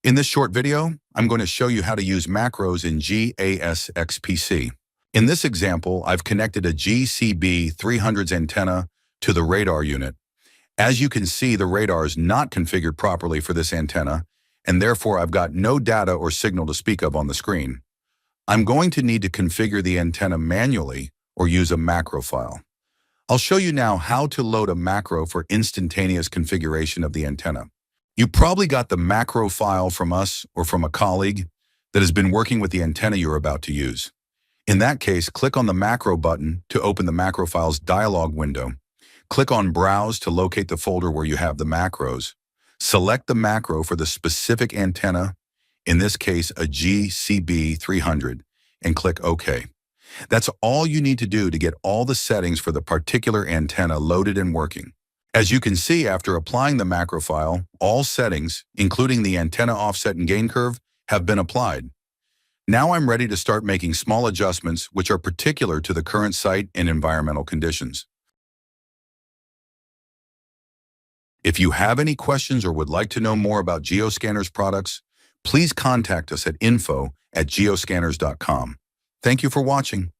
In this short video, I'm going to show you how to use macros in GAS-XPC. In this example, I've connected a GCB300's antenna to the radar unit. As you can see, the radar is not configured properly for this antenna, and therefore I've got no data or signal to speak of on the screen. I'm going to need to configure the antenna manually or use a macro file. I'll show you now how to load a macro for instantaneous configuration of the antenna. You probably got the macro file from us or from a colleague that has been working with the antenna you're about to use. In that case, click on the macro button to open the macro files dialog window. Click on Browse to locate the folder where you have the macros. Select the macro for the specific antenna, in this case a GCB300, and click OK. That's all you need to do to get all the settings for the particular antenna loaded and working. As you can see, after applying the macro file, all settings, including the antenna offset and gain curve, have been applied. Now I'm ready to start making small adjustments which are particular to the current site and environmental conditions. If you have any questions or would like to know more about Geoscanner's products, please contact us at info@geoscanners.com. Thank you for watching.